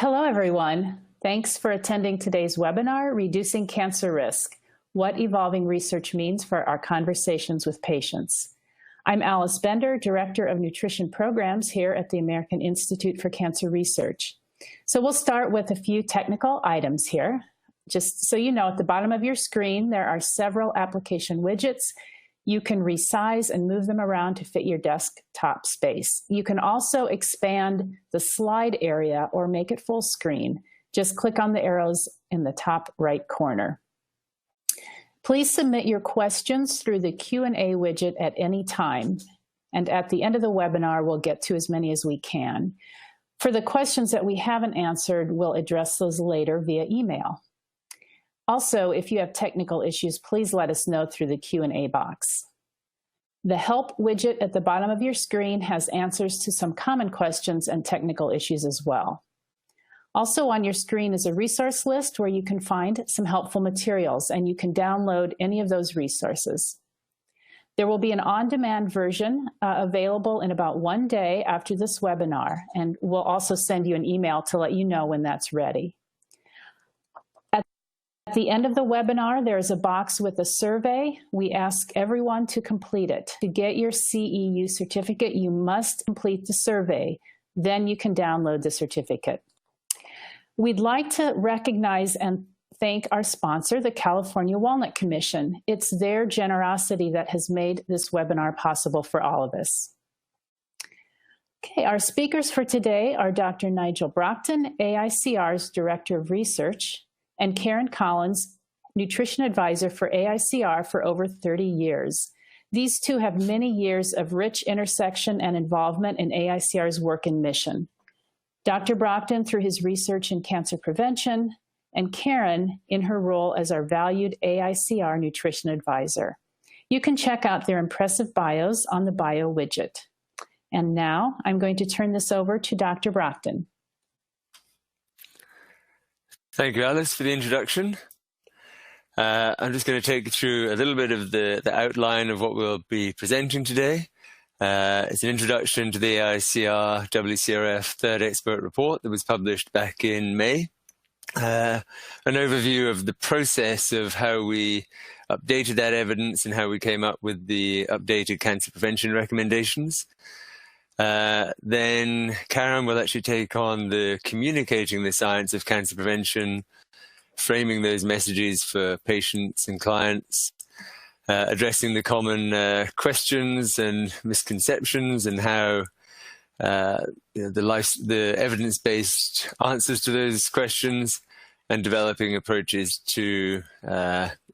Hello, everyone. Thanks for attending today's webinar, Reducing Cancer Risk, What Evolving Research Means for Our Conversations with Patients. I'm Alice Bender, Director of Nutrition Programs here at the American Institute for Cancer Research. So we'll start with a few technical items here. Just so you know, at the bottom of your screen, there are several application widgets. You can resize and move them around to fit your desktop space. You can also expand the slide area or make it full screen. Just click on the arrows in the top right corner. Please submit your questions through the Q&A widget at any time. And at the end of the webinar, we'll get to as many as we can. For the questions that we haven't answered, we'll address those later via email. Also, if you have technical issues, please let us know through the Q&A box. The Help widget at the bottom of your screen has answers to some common questions and technical issues as well. Also on your screen is a resource list where you can find some helpful materials, and you can download any of those resources. There will be an on-demand version available in about 1 day after this webinar, and we'll also send you an email to let you know when that's ready. At the end of the webinar, there is a box with a survey. We ask everyone to complete it. To get your CEU certificate, you must complete the survey. Then you can download the certificate. We'd like to recognize and thank our sponsor, the California Walnut Commission. It's their generosity that has made this webinar possible for all of us. Okay, our speakers for today are Dr. Nigel Brockton, AICR's Director of Research, and Karen Collins, Nutrition Advisor for AICR for over 30 years. These two have many years of rich intersection and involvement in AICR's work and mission. Dr. Brockton through his research in cancer prevention, and Karen in her role as our valued AICR Nutrition Advisor. You can check out their impressive bios on the bio widget. And now I'm going to turn this over to Dr. Brockton. Thank you, Alice, for the introduction. I'm just going to take you through a little bit of the outline of what we'll be presenting today. It's an introduction to the AICR WCRF third expert report that was published back in May. An overview of the process of how we updated that evidence and how we came up with the updated cancer prevention recommendations. Then Karen will actually take on the communicating the science of cancer prevention, framing those messages for patients and clients, addressing the common questions and misconceptions and how the evidence-based answers to those questions, and developing approaches to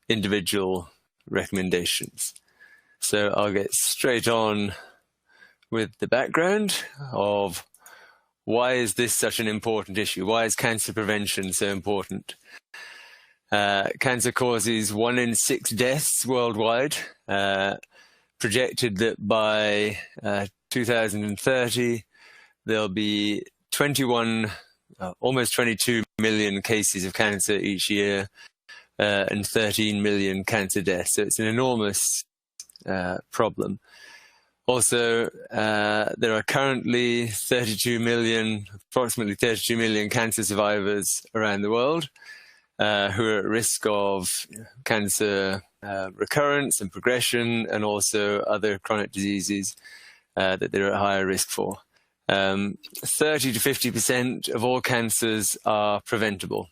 individual recommendations. So I'll get straight on with the background of why is this such an important issue? Why is cancer prevention so important? Cancer causes 1 in 6 deaths worldwide, projected that by 2030, there'll be almost 22 million cases of cancer each year and 13 million cancer deaths. So it's an enormous problem. Also, there are currently approximately 32 million cancer survivors around the world who are at risk of cancer recurrence and progression, and also other chronic diseases that they're at higher risk for. 30 to 50% of all cancers are preventable.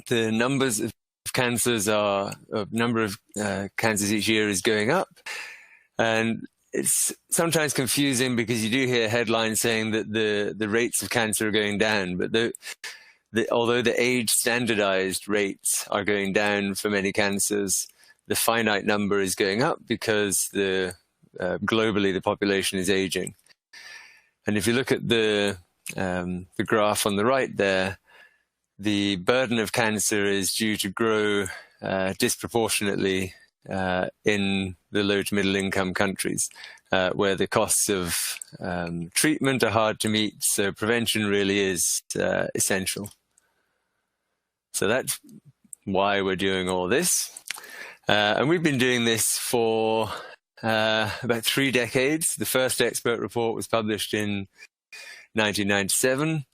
The numbers of cancers number of cancers each year is going up, and it's sometimes confusing because you do hear headlines saying that the rates of cancer are going down, but although the age standardized rates are going down for many cancers, the finite number is going up because globally the population is aging. And if you look at the graph on the right there, the burden of cancer is due to grow disproportionately in the low to middle income countries, where the costs of treatment are hard to meet, so prevention really is essential. So that's why we're doing all this. And we've been doing this for about 3 decades. The first expert report was published in 1997.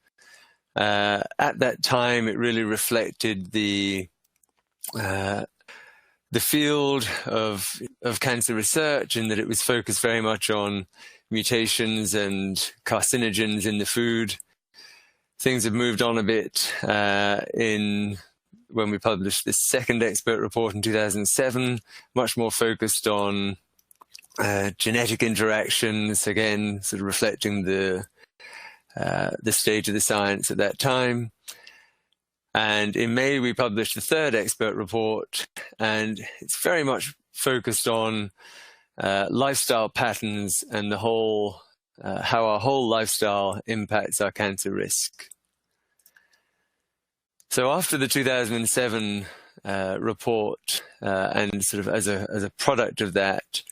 At that time, it really reflected the field of cancer research, in that it was focused very much on mutations and carcinogens in the food. Things have moved on a bit when we published this second expert report in 2007, much more focused on genetic interactions, again, sort of reflecting the stage of the science at that time. And in May, we published the third expert report, and it's very much focused on lifestyle patterns and the whole how our whole lifestyle impacts our cancer risk. So after the 2007 report, and sort of as a product of that,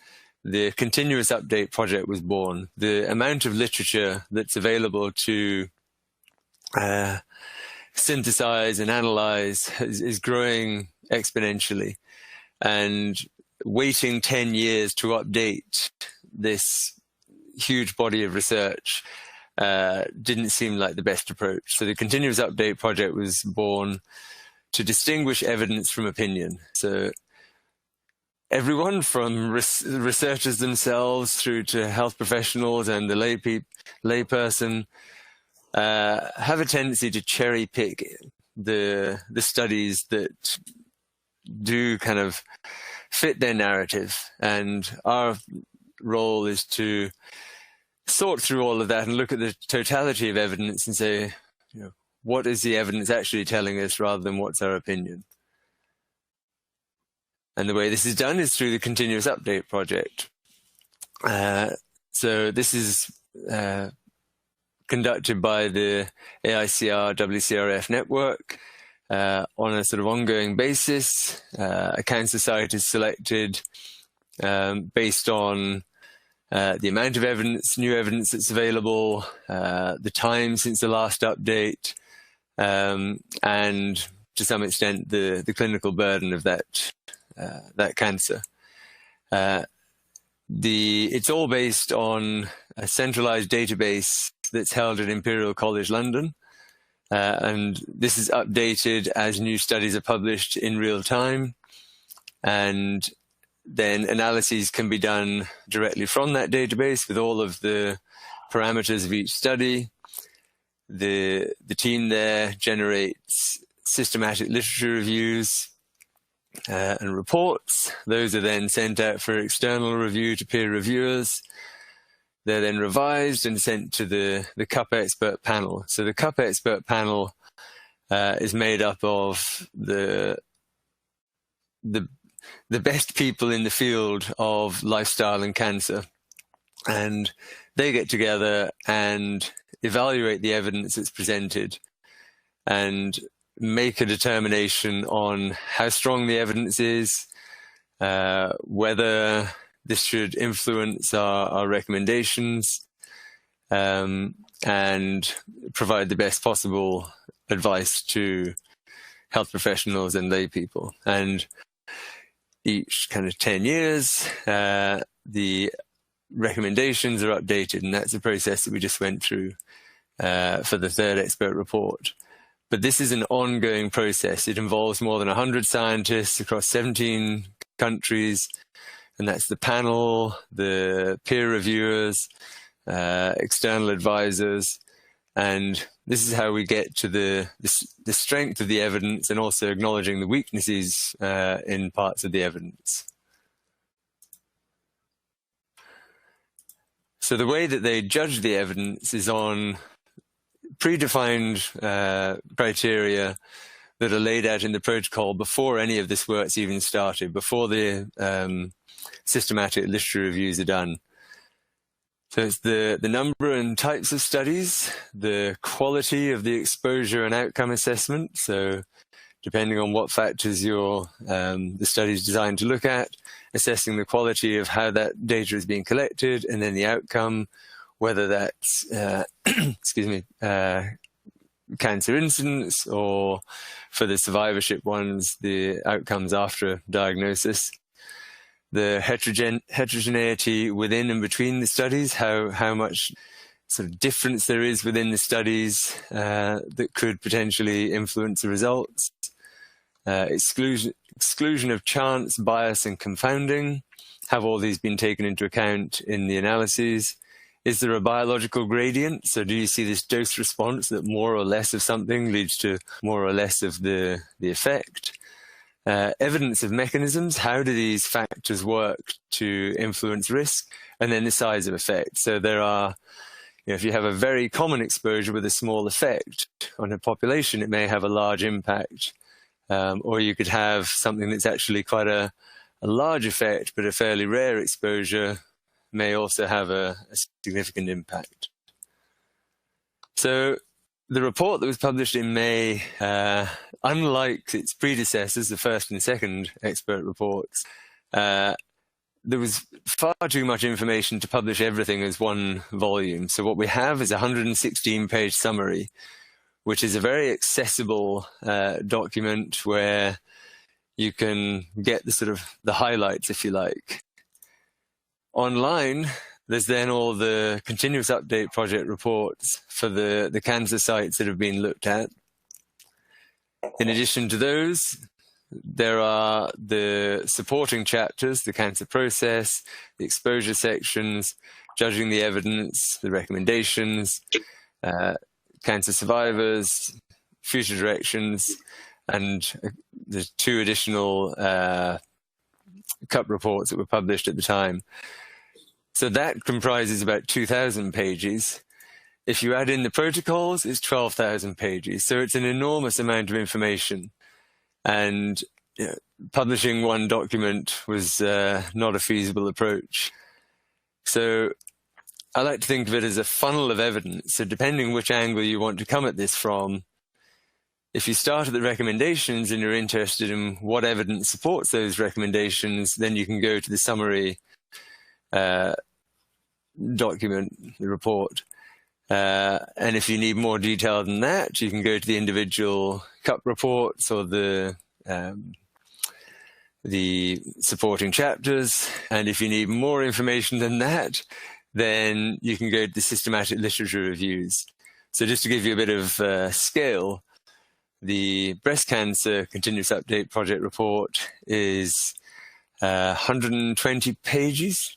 the Continuous Update Project was born. The amount of literature that's available to synthesize and analyze is growing exponentially. And waiting 10 years to update this huge body of research didn't seem like the best approach. So the Continuous Update Project was born to distinguish evidence from opinion. So everyone from researchers themselves through to health professionals and the layperson have a tendency to cherry pick the studies that do kind of fit their narrative. And our role is to sort through all of that and look at the totality of evidence and say, what is the evidence actually telling us, rather than what's our opinion? And the way this is done is through the Continuous Update Project. So this is conducted by the AICR WCRF network on a sort of ongoing basis. A cancer site is selected based on the amount of evidence, new evidence that's available, the time since the last update, and to some extent the clinical burden of that cancer. It's all based on a centralized database that's held at Imperial College London, and this is updated as new studies are published in real time, and then analyses can be done directly from that database with all of the parameters of each study. The team there generates systematic literature reviews and reports. Those are then sent out for external review to peer reviewers. They're then revised and sent to the CUP expert panel. So the CUP expert panel is made up of the best people in the field of lifestyle and cancer. And they get together and evaluate the evidence that's presented and make a determination on how strong the evidence is, whether this should influence our recommendations, and provide the best possible advice to health professionals and lay people. And each kind of 10 years, the recommendations are updated, and that's the process that we just went through for the third expert report. But this is an ongoing process. It involves more than 100 scientists across 17 countries, and that's the panel, the peer reviewers, external advisors, and this is how we get to the strength of the evidence, and also acknowledging the weaknesses in parts of the evidence. So the way that they judge the evidence is on predefined criteria that are laid out in the protocol before any of this work's even started, before the systematic literature reviews are done. So it's the number and types of studies, the quality of the exposure and outcome assessment. So depending on what factors the study is designed to look at, assessing the quality of how that data is being collected, and then the outcome, whether that's cancer incidence, or for the survivorship ones, the outcomes after diagnosis. The heterogeneity within and between the studies, how much sort of difference there is within the studies that could potentially influence the results. Exclusion of chance, bias, and confounding. Have all these been taken into account in the analyses? Is there a biological gradient? So do you see this dose response that more or less of something leads to more or less of the effect? Evidence of mechanisms. How do these factors work to influence risk? And then the size of effect. So there are, if you have a very common exposure with a small effect on a population, it may have a large impact. Or you could have something that's actually quite a large effect, but a fairly rare exposure may also have a significant impact. So the report that was published in May, unlike its predecessors, the first and second expert reports, there was far too much information to publish everything as one volume. So what we have is a 116-page summary, which is a very accessible document where you can get the highlights, if you like. Online, there's then all the continuous update project reports for the cancer sites that have been looked at. In addition to those, there are the supporting chapters, the cancer process, the exposure sections, judging the evidence, the recommendations, cancer survivors, future directions, and the 2 additional CUP reports that were published at the time. So that comprises about 2,000 pages. If you add in the protocols, it's 12,000 pages. So it's an enormous amount of information. And publishing one document was not a feasible approach. So I like to think of it as a funnel of evidence. So depending which angle you want to come at this from, if you start at the recommendations and you're interested in what evidence supports those recommendations, then you can go to the summary document, the report. And if you need more detail than that, you can go to the individual CUP reports or the supporting chapters. And if you need more information than that, then you can go to the systematic literature reviews. So just to give you a bit of scale, the breast cancer continuous update project report is 120 pages.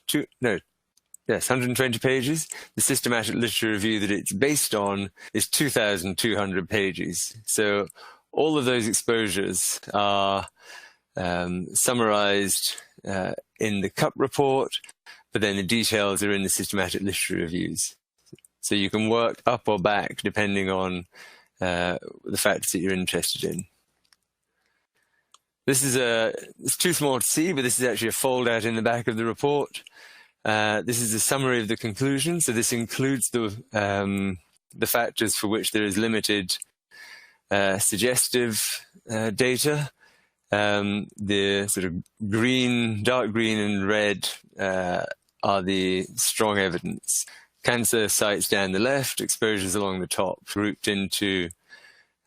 120 pages. The systematic literature review that it's based on is 2,200 pages. So all of those exposures are summarized in the CUP report, but then the details are in the systematic literature reviews. So you can work up or back depending on the factors that you're interested in. It's too small to see, but this is actually a fold out in the back of the report. This is a summary of the conclusion. So this includes the factors for which there is limited suggestive data. The sort of green, dark green and red are the strong evidence. Cancer sites down the left, exposures along the top, grouped into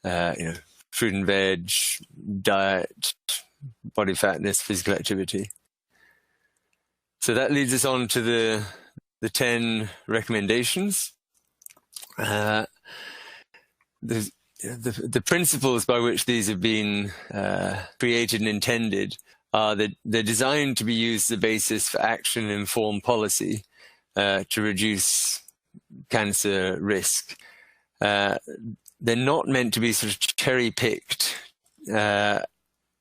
fruit and veg, diet, body fatness, physical activity. So that leads us on to the 10 recommendations. The principles by which these have been created and intended are that they're designed to be used as a basis for action-informed policy to reduce cancer risk. They're not meant to be sort of cherry-picked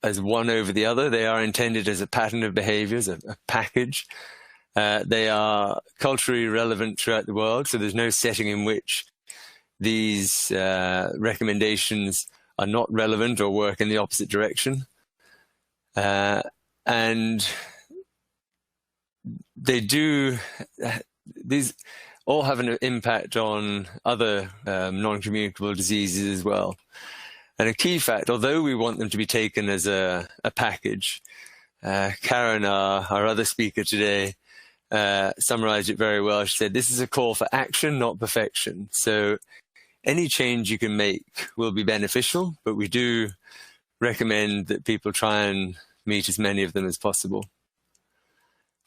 as one over the other. They are intended as a pattern of behaviors, a package. They are culturally relevant throughout the world, so there's no setting in which these recommendations are not relevant or work in the opposite direction. And these all have an impact on other non-communicable diseases as well. And a key fact, although we want them to be taken as a package, Karen, our other speaker today, summarized it very well. She said, this is a call for action, not perfection. So any change you can make will be beneficial, but we do recommend that people try and meet as many of them as possible.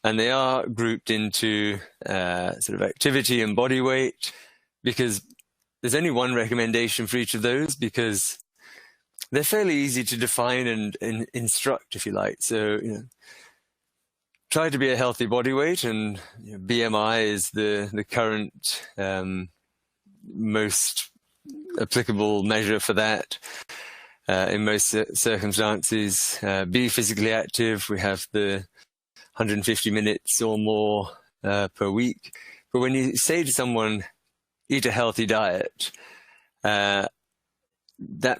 And they are grouped into sort of activity and body weight, because there's only one recommendation for each of those, because they're fairly easy to define and instruct, if you like. So, try to be a healthy body weight, and BMI is the current most applicable measure for that in most circumstances. Be physically active. We have the 150 minutes or more per week. But when you say to someone, eat a healthy diet, that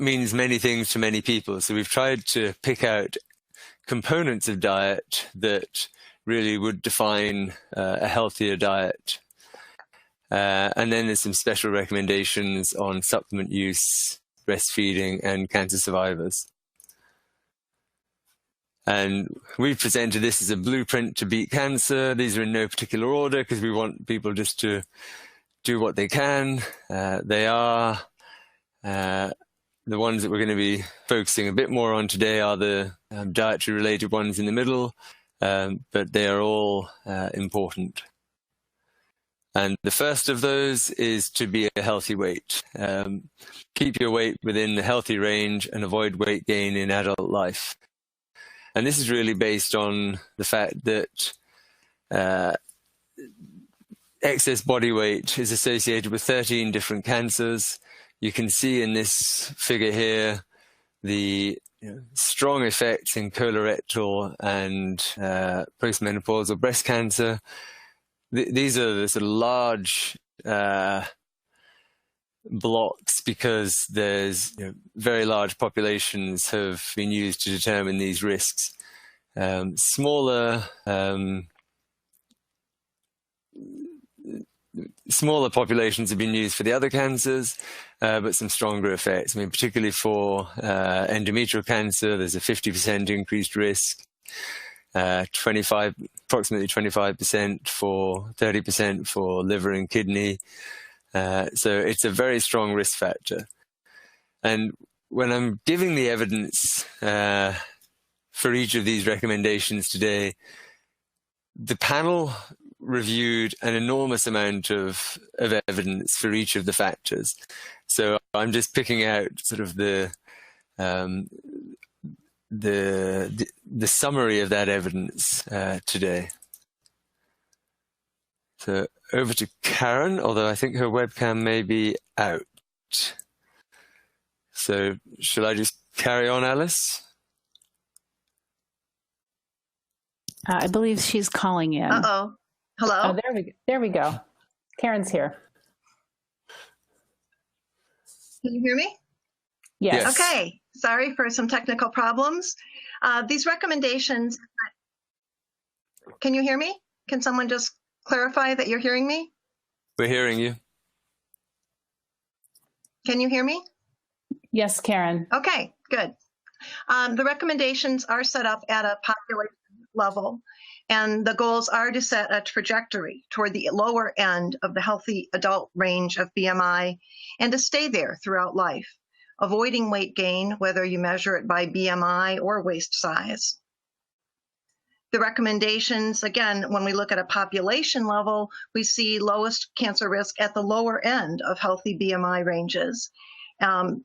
means many things to many people. So we've tried to pick out components of diet that really would define a healthier diet. And then there's some special recommendations on supplement use, breastfeeding, and cancer survivors. And we've presented this as a blueprint to beat cancer. These are in no particular order because we want people just to do what they can. They are the ones that we're going to be focusing a bit more on today are the dietary related ones in the middle, but they are all important. And the first of those is to be a healthy weight. Keep your weight within the healthy range and avoid weight gain in adult life. And this is really based on the fact that excess body weight is associated with 13 different cancers. You can see in this figure here the strong effects in colorectal and postmenopausal breast cancer. These are the sort of large blocks because there's very large populations have been used to determine these risks. Smaller populations have been used for the other cancers, but some stronger effects. I mean, particularly for endometrial cancer, there's a 50% increased risk, approximately 25% for 30% for liver and kidney. So it's a very strong risk factor. And when I'm giving the evidence for each of these recommendations today, the panel reviewed an enormous amount of evidence for each of the factors. So I'm just picking out sort of the summary of that evidence today. So over to Karen, although I think her webcam may be out. So shall I just carry on, Alice? I believe she's calling in. Uh-oh. Hello? Oh, there we go. Karen's here. Can you hear me? Yes. Okay. Sorry for some technical problems. These recommendations, can you hear me? Can someone just clarify that you're hearing me? We're hearing you. Can you hear me? Yes, Karen. Okay, good. The recommendations are set up at a population level, and the goals are to set a trajectory toward the lower end of the healthy adult range of BMI and to stay there throughout life, avoiding weight gain, whether you measure it by BMI or waist size. The recommendations, again, when we look at a population level, we see lowest cancer risk at the lower end of healthy BMI ranges.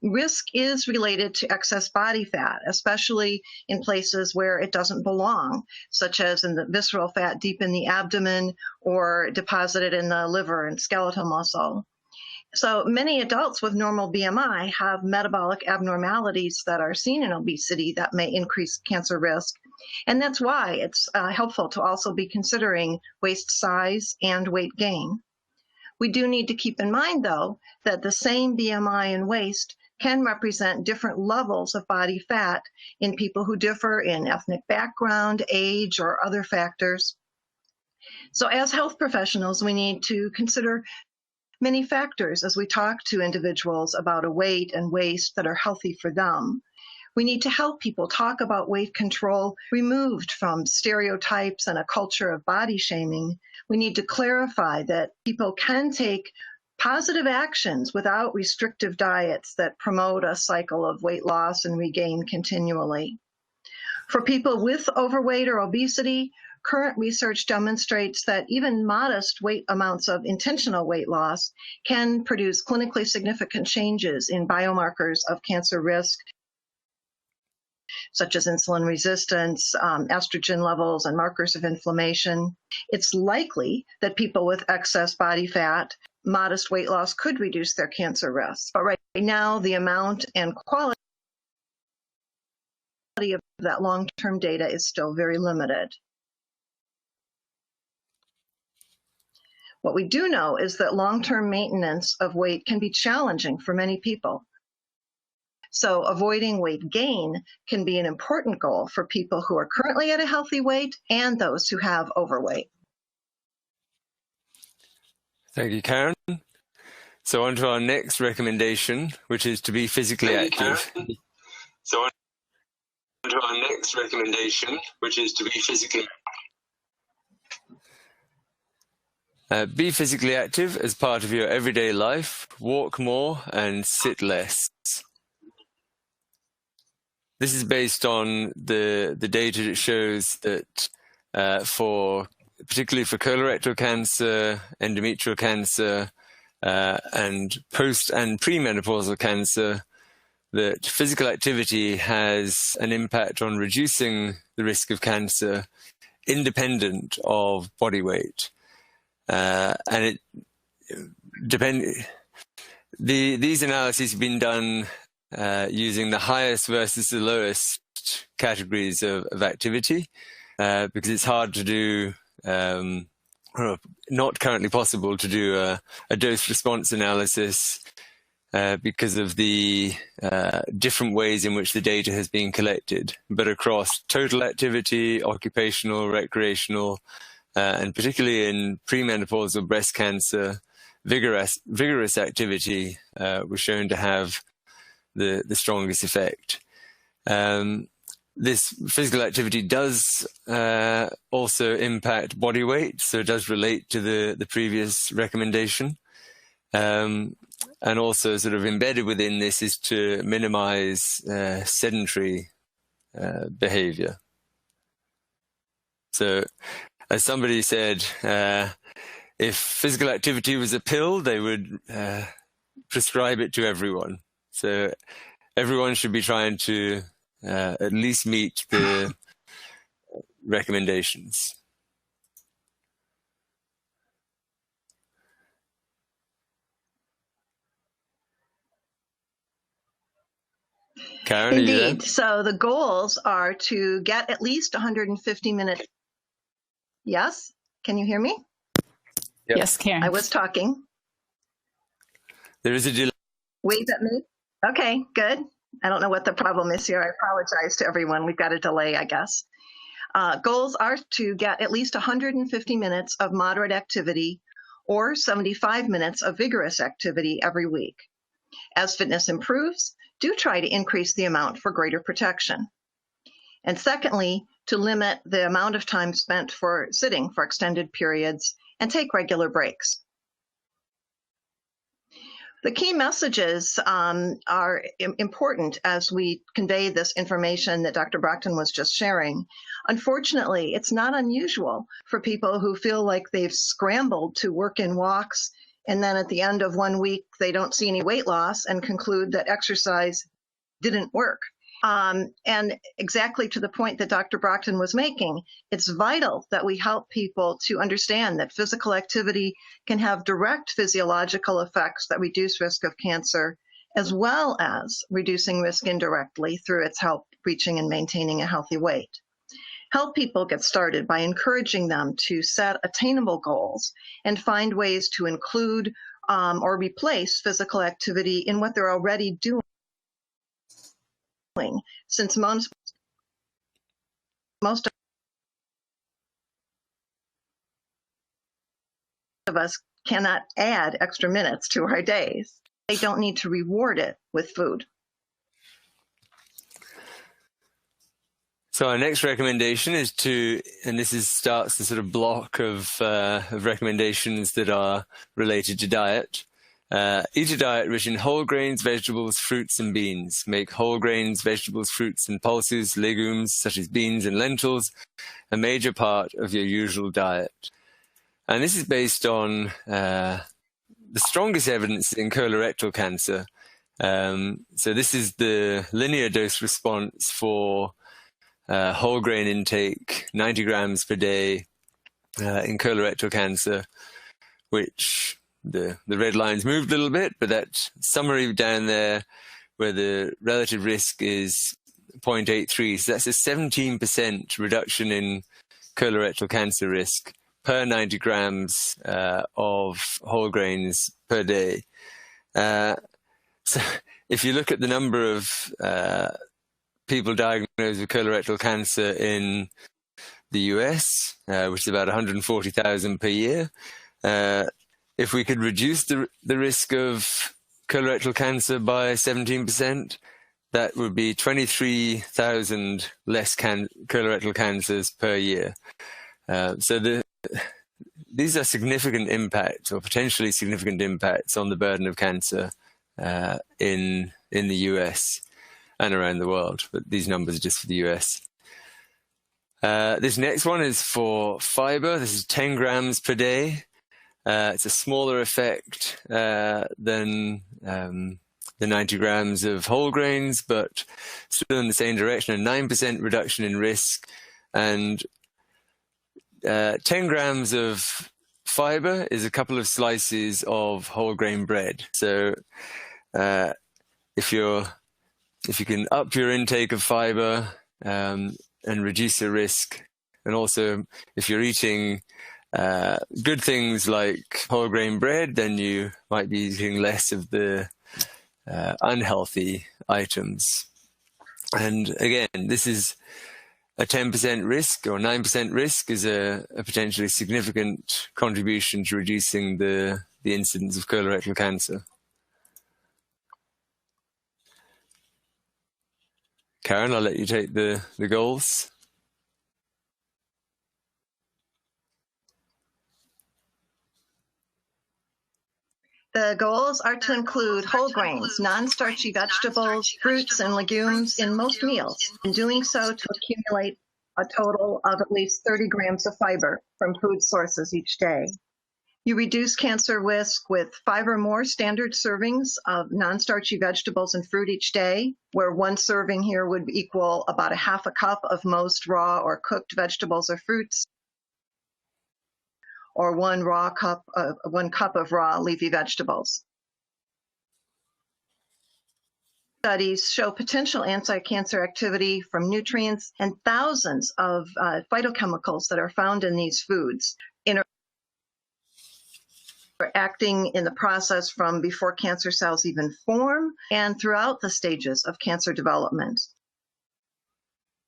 Risk is related to excess body fat, especially in places where it doesn't belong, such as in the visceral fat deep in the abdomen or deposited in the liver and skeletal muscle. So many adults with normal BMI have metabolic abnormalities that are seen in obesity that may increase cancer risk. And that's why it's helpful to also be considering waist size and weight gain. We do need to keep in mind, though, that the same BMI and waist can represent different levels of body fat in people who differ in ethnic background, age, or other factors. So as health professionals, we need to consider many factors as we talk to individuals about a weight and waist that are healthy for them. We need to help people talk about weight control removed from stereotypes and a culture of body shaming. We need to clarify that people can take positive actions without restrictive diets that promote a cycle of weight loss and regain continually. For people with overweight or obesity, current research demonstrates that even modest weight amounts of intentional weight loss can produce clinically significant changes in biomarkers of cancer risk, such as insulin resistance, estrogen levels, and markers of inflammation. It's likely that people with excess body fat, modest weight loss could reduce their cancer risk. But right now, the amount and quality of that long-term data is still very limited. What we do know is that long-term maintenance of weight can be challenging for many people. So avoiding weight gain can be an important goal for people who are currently at a healthy weight and those who have overweight. Thank you, Karen. So on to our next recommendation, which is to be physically active. So on to our next recommendation, which is to be physically be physically active as part of your everyday life. Walk more and sit less. This is based on the data that shows that particularly for colorectal cancer, endometrial cancer, and post and premenopausal cancer, that physical activity has an impact on reducing the risk of cancer independent of body weight. And these analyses have been done using the highest versus the lowest categories of activity, because it's hard to do, not currently possible to do a dose response analysis because of the different ways in which the data has been collected, but across total activity, occupational, recreational, and particularly in premenopausal breast cancer, vigorous activity was shown to have the strongest effect. This physical activity does also impact body weight, so it does relate to the previous recommendation. And also sort of embedded within this is to minimize sedentary behavior. So as somebody said, if physical activity was a pill, they would prescribe it to everyone. So everyone should be trying to at least meet the recommendations. Karen, Indeed. are you there? So the goals are to get at least 150 minutes. Yes? Can you hear me? Yep. Yes, Karen. I was talking. There is a delay. Wave at me. Okay, good. I don't know what the problem is here. I apologize to everyone. We've got a delay, I guess. Goals are to get at least 150 minutes of moderate activity or 75 minutes of vigorous activity every week. As fitness improves, do try to increase the amount for greater protection. And secondly, to limit the amount of time spent for sitting for extended periods and take regular breaks. The key messages are important as we convey this information that Dr. Brockton was just sharing. Unfortunately, it's not unusual for people who feel like they've scrambled to work in walks, and then at the end of 1 week, they don't see any weight loss and conclude that exercise didn't work. And exactly to the point that Dr. Brockton was making, it's vital that we help people to understand that physical activity can have direct physiological effects that reduce risk of cancer, as well as reducing risk indirectly through its help reaching and maintaining a healthy weight. Help people get started by encouraging them to set attainable goals and find ways to include or replace physical activity in what they're already doing, since most of us cannot add extra minutes to our days. They don't need to reward it with food. So our next recommendation is and this starts the sort of block of recommendations that are related to diet. Eat a diet rich in whole grains, vegetables, fruits, and beans. Make whole grains, vegetables, fruits, and pulses, legumes, such as beans and lentils, a major part of your usual diet. And this is based on the strongest evidence in colorectal cancer. So this is the linear dose response for whole grain intake, 90 grams per day in colorectal cancer, which the red lines moved a little bit, but that summary down there where the relative risk is 0.83, so that's a 17% reduction in colorectal cancer risk per 90 grams of whole grains per day. So if you look at the number of people diagnosed with colorectal cancer in the US, which is about 140,000 per year, if we could reduce the risk of colorectal cancer by 17%, that would be 23,000 less colorectal cancers per year. So these are significant impacts, or potentially significant impacts, on the burden of cancer in the US and around the world. But these numbers are just for the US. This next one is for fiber. This is 10 grams per day. It's a smaller effect than the 90 grams of whole grains, but still in the same direction, a 9% reduction in risk. And 10 grams of fiber is a couple of slices of whole grain bread. So if you can up your intake of fiber and reduce your risk, and also if you're eating good things like whole grain bread, then you might be eating less of the unhealthy items. And again, this is a 10% risk, or 9% risk is a potentially significant contribution to reducing the incidence of colorectal cancer. Karen, I'll let you take the goals. The goals are to include whole grains, non-starchy vegetables, fruits, and legumes in most meals, and doing so to accumulate a total of at least 30 grams of fiber from food sources each day. You reduce cancer risk with 5 or more standard servings of non-starchy vegetables and fruit each day, where one serving here would equal about a half a cup of most raw or cooked vegetables or fruits, or one cup of raw leafy vegetables. Studies show potential anti-cancer activity from nutrients and thousands of phytochemicals that are found in these foods, acting in the process from before cancer cells even form and throughout the stages of cancer development.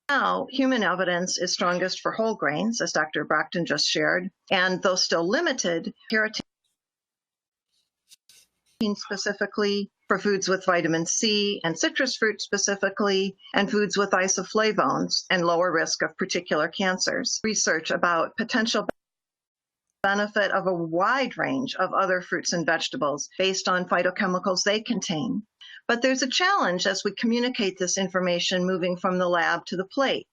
Now, human evidence is strongest for whole grains, as Dr. Brockton just shared, and though still limited, carotene specifically, for foods with vitamin C, and citrus fruit specifically, and foods with isoflavones and lower risk of particular cancers. Research about potential benefit of a wide range of other fruits and vegetables based on phytochemicals they contain. But there's a challenge as we communicate this information moving from the lab to the plate.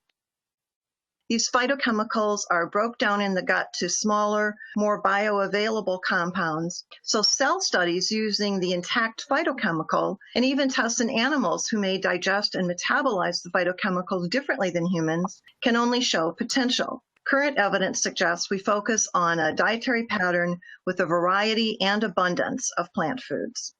These phytochemicals are broke down in the gut to smaller, more bioavailable compounds. So cell studies using the intact phytochemical, and even tests in animals who may digest and metabolize the phytochemicals differently than humans, can only show potential. Current evidence suggests we focus on a dietary pattern with a variety and abundance of plant foods.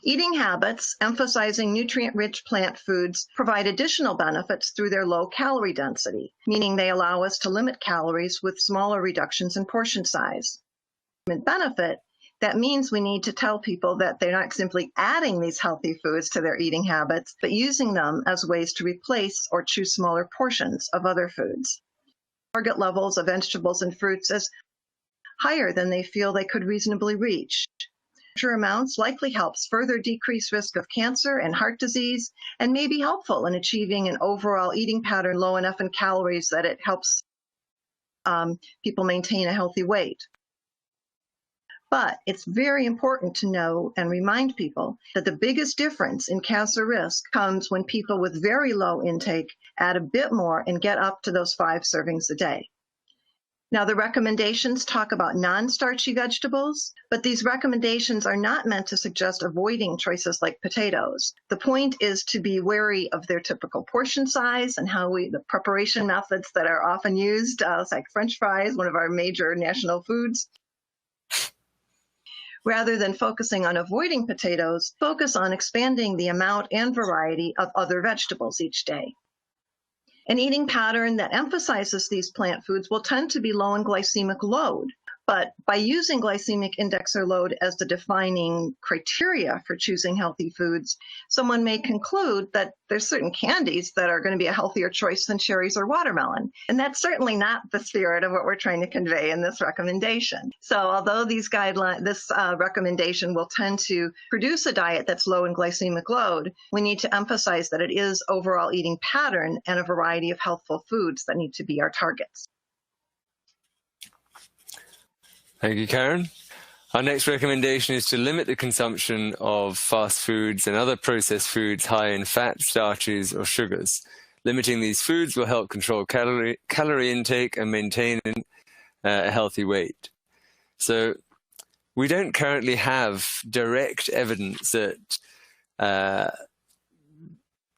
Eating habits, emphasizing nutrient-rich plant foods, provide additional benefits through their low calorie density, meaning they allow us to limit calories with smaller reductions in portion size. Benefit, that means we need to tell people that they're not simply adding these healthy foods to their eating habits, but using them as ways to replace or choose smaller portions of other foods. Target levels of vegetables and fruits is higher than they feel they could reasonably reach. Larger amounts likely helps further decrease risk of cancer and heart disease, and may be helpful in achieving an overall eating pattern low enough in calories that it helps people maintain a healthy weight. But it's very important to know and remind people that the biggest difference in cancer risk comes when people with very low intake add a bit more and get up to those 5 servings a day. Now, the recommendations talk about non-starchy vegetables, but these recommendations are not meant to suggest avoiding choices like potatoes. The point is to be wary of their typical portion size and the preparation methods that are often used, like French fries, one of our major national foods. Rather than focusing on avoiding potatoes, focus on expanding the amount and variety of other vegetables each day. An eating pattern that emphasizes these plant foods will tend to be low in glycemic load, but by using glycemic index or load as the defining criteria for choosing healthy foods, someone may conclude that there's certain candies that are going to be a healthier choice than cherries or watermelon. And that's certainly not the spirit of what we're trying to convey in this recommendation. So although this recommendation will tend to produce a diet that's low in glycemic load, we need to emphasize that it is overall eating pattern and a variety of healthful foods that need to be our targets. Thank you, Karen. Our next recommendation is to limit the consumption of fast foods and other processed foods high in fat, starches, or sugars. Limiting these foods will help control calorie intake and maintain a healthy weight. So we don't currently have direct evidence that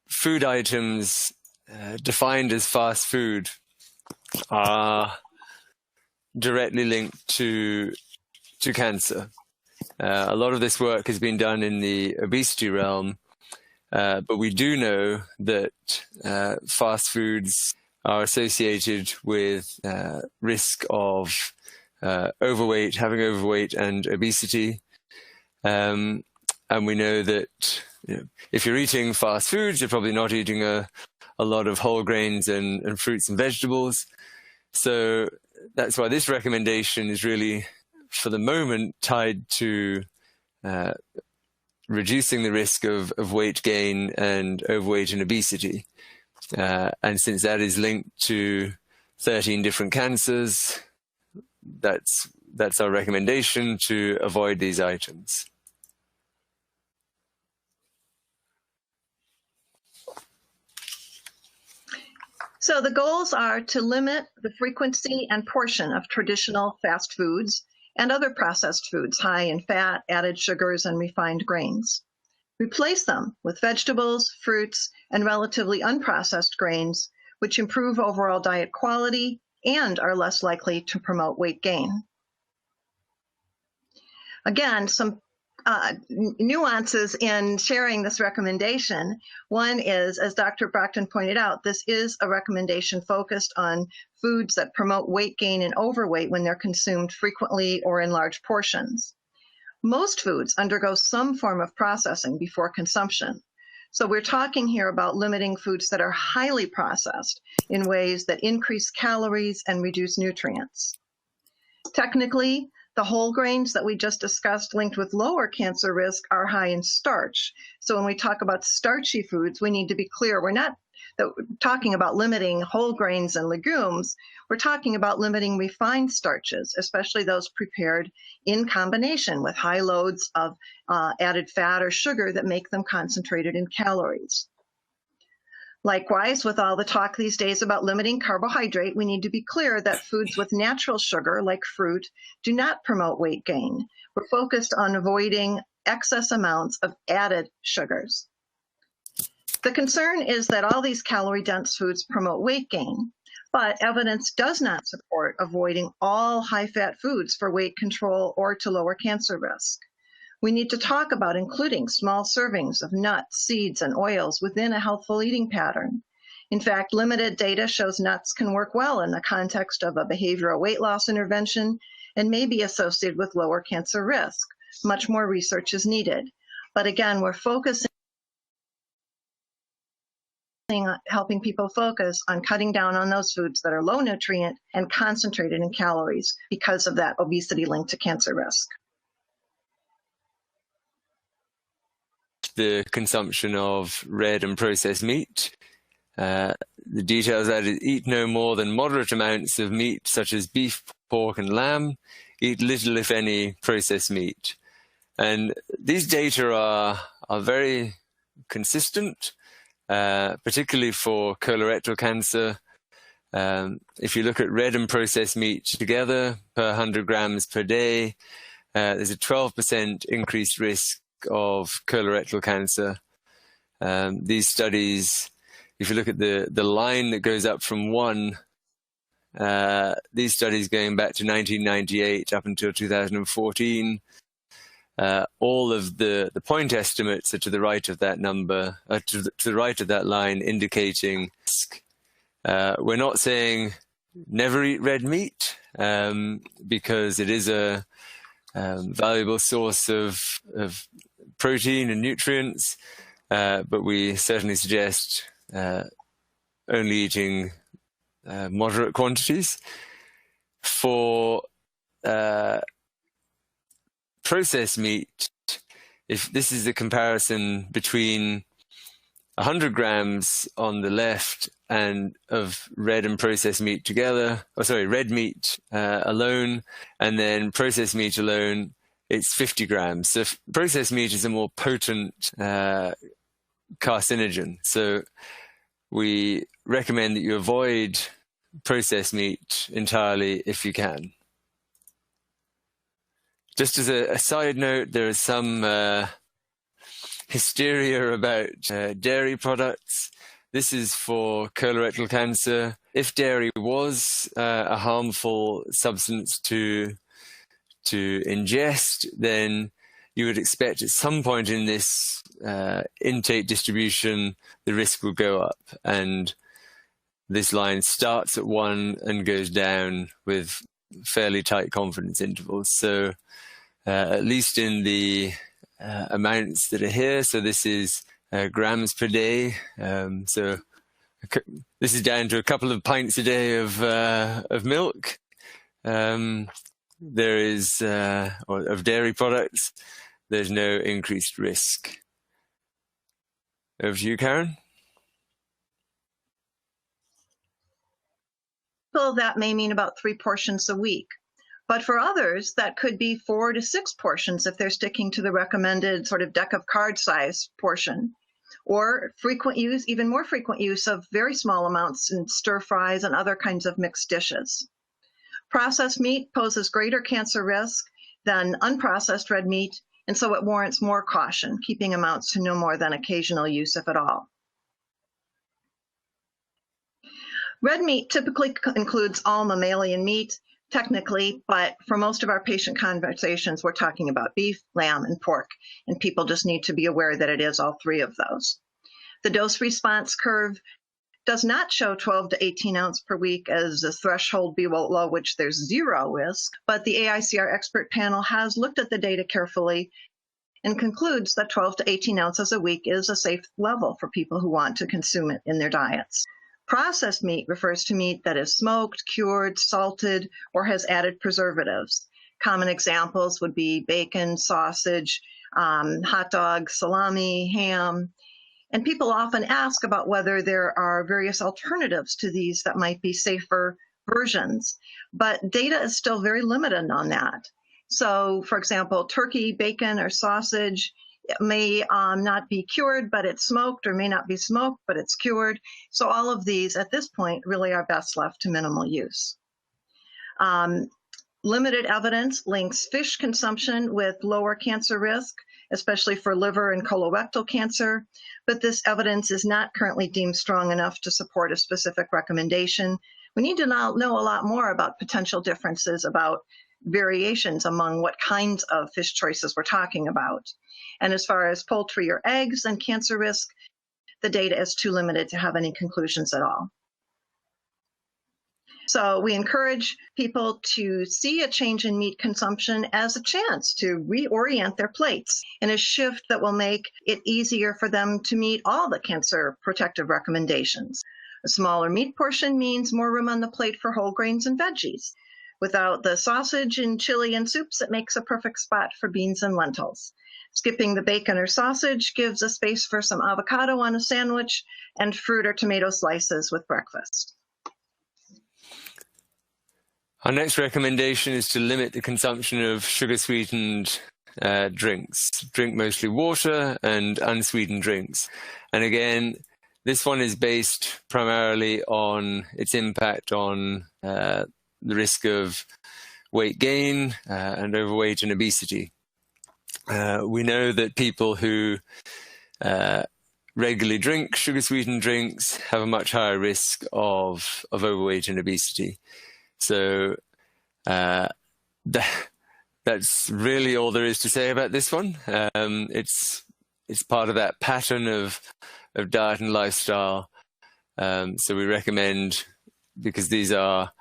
food items defined as fast food are directly linked to cancer. A lot of this work has been done in the obesity realm, but we do know that fast foods are associated with risk of having overweight and obesity. And we know that if you're eating fast foods, you're probably not eating a lot of whole grains and fruits and vegetables. So that's why this recommendation is really, for the moment, tied to reducing the risk of weight gain and overweight and obesity. And since that is linked to 13 different cancers, that's our recommendation, to avoid these items. So the goals are to limit the frequency and portion of traditional fast foods and other processed foods high in fat, added sugars, and refined grains. Replace them with vegetables, fruits, and relatively unprocessed grains, which improve overall diet quality and are less likely to promote weight gain. Again, some nuances in sharing this recommendation. One is, as Dr. Brockton pointed out, this is a recommendation focused on foods that promote weight gain and overweight when they're consumed frequently or in large portions. Most foods undergo some form of processing before consumption. So we're talking here about limiting foods that are highly processed in ways that increase calories and reduce nutrients. Technically, the whole grains that we just discussed linked with lower cancer risk are high in starch. So when we talk about starchy foods, we need to be clear. We're not talking about limiting whole grains and legumes. We're talking about limiting refined starches, especially those prepared in combination with high loads of added fat or sugar that make them concentrated in calories. Likewise, with all the talk these days about limiting carbohydrate, we need to be clear that foods with natural sugar, like fruit, do not promote weight gain. We're focused on avoiding excess amounts of added sugars. The concern is that all these calorie-dense foods promote weight gain, but evidence does not support avoiding all high-fat foods for weight control or to lower cancer risk. We need to talk about including small servings of nuts, seeds, and oils within a healthful eating pattern. In fact, limited data shows nuts can work well in the context of a behavioral weight loss intervention and may be associated with lower cancer risk. Much more research is needed. But again, we're focusing on helping people focus on cutting down on those foods that are low nutrient and concentrated in calories because of that obesity linked to cancer risk. The consumption of red and processed meat, The details are eat no more than moderate amounts of meat, such as beef, pork, and lamb. Eat little, if any, processed meat. And these data are very consistent, particularly for colorectal cancer. If you look at red and processed meat together per 100 grams per day, there's a 12% increased risk of colorectal cancer. These studies, if you look at the line that goes up from 1, these studies going back to 1998 up until 2014, all of the point estimates are to the right of that number, to the right of that line, indicating risk. We're not saying never eat red meat, because it is a valuable source of protein and nutrients, but we certainly suggest only eating moderate quantities. For processed meat, if this is a comparison between 100 grams on the left and of red and processed meat together, red meat alone, and then processed meat alone, it's 50 grams. So processed meat is a more potent carcinogen. So we recommend that you avoid processed meat entirely if you can. Just as a side note, there is some hysteria about dairy products. This is for colorectal cancer. If dairy was a harmful substance to ingest, then you would expect at some point in this intake distribution, the risk will go up. And this line starts at 1 and goes down with fairly tight confidence intervals. So at least in the amounts that are here, so this is grams per day. So this is down to a couple of pints a day of milk. There is, or of dairy products, there's no increased risk. Over to you, Karen. Well, that may mean about 3 portions a week. But for others, that could be 4 to 6 portions if they're sticking to the recommended sort of deck of card size portion. Or frequent use, even more frequent use of very small amounts in stir fries and other kinds of mixed dishes. Processed meat poses greater cancer risk than unprocessed red meat, and so it warrants more caution, keeping amounts to no more than occasional use, if at all. Red meat typically includes all mammalian meat, technically, but for most of our patient conversations, we're talking about beef, lamb, and pork, and people just need to be aware that it is all 3 of those. The dose response curve does not show 12 to 18 ounces per week as a threshold below which there's 0 risk, but the AICR expert panel has looked at the data carefully and concludes that 12 to 18 ounces a week is a safe level for people who want to consume it in their diets. Processed meat refers to meat that is smoked, cured, salted, or has added preservatives. Common examples would be bacon, sausage, hot dogs, salami, ham. And people often ask about whether there are various alternatives to these that might be safer versions. But data is still very limited on that. So, for example, turkey, bacon, or sausage, it may not be cured, but it's smoked, or may not be smoked, but it's cured. So all of these at this point really are best left to minimal use. Limited evidence links fish consumption with lower cancer risk, especially for liver and colorectal cancer, but this evidence is not currently deemed strong enough to support a specific recommendation. We need to now know a lot more about potential differences, about variations among what kinds of fish choices we're talking about. And as far as poultry or eggs and cancer risk, the data is too limited to have any conclusions at all. So we encourage people to see a change in meat consumption as a chance to reorient their plates in a shift that will make it easier for them to meet all the cancer protective recommendations. A smaller meat portion means more room on the plate for whole grains and veggies. Without the sausage and chili and soups, it makes a perfect spot for beans and lentils. Skipping the bacon or sausage gives a space for some avocado on a sandwich and fruit or tomato slices with breakfast. Our next recommendation is to limit the consumption of sugar-sweetened drinks. Drink mostly water and unsweetened drinks. And again, this one is based primarily on its impact on the risk of weight gain and overweight and obesity. We know that people who regularly drink sugar-sweetened drinks have a much higher risk of overweight and obesity. So that's really all there is to say about this one. It's part of that pattern of diet and lifestyle. So we recommend, because these are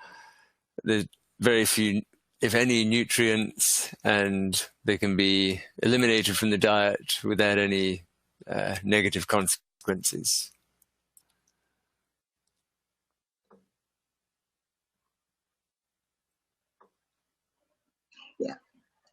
the very few, if any, nutrients, and they can be eliminated from the diet without any negative consequences.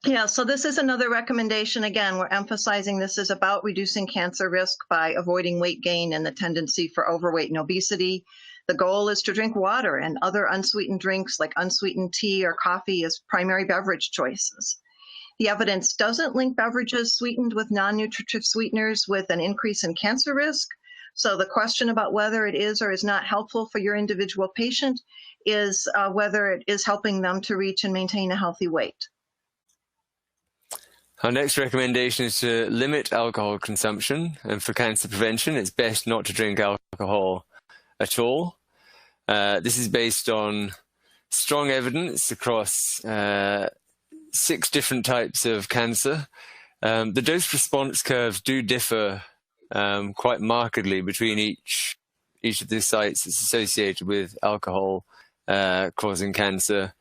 Yeah, so this is another recommendation. Again, we're emphasizing this is about reducing cancer risk by avoiding weight gain and the tendency for overweight and obesity. The goal is to drink water and other unsweetened drinks like unsweetened tea or coffee as primary beverage choices. The evidence doesn't link beverages sweetened with non-nutritive sweeteners with an increase in cancer risk. So the question about whether it is or is not helpful for your individual patient is whether it is helping them to reach and maintain a healthy weight. Our next recommendation is to limit alcohol consumption, and for cancer prevention, it's best not to drink alcohol at all. This is based on strong evidence across 6 different types of cancer. The dose-response curves do differ quite markedly between each of the sites that's associated with alcohol causing cancer.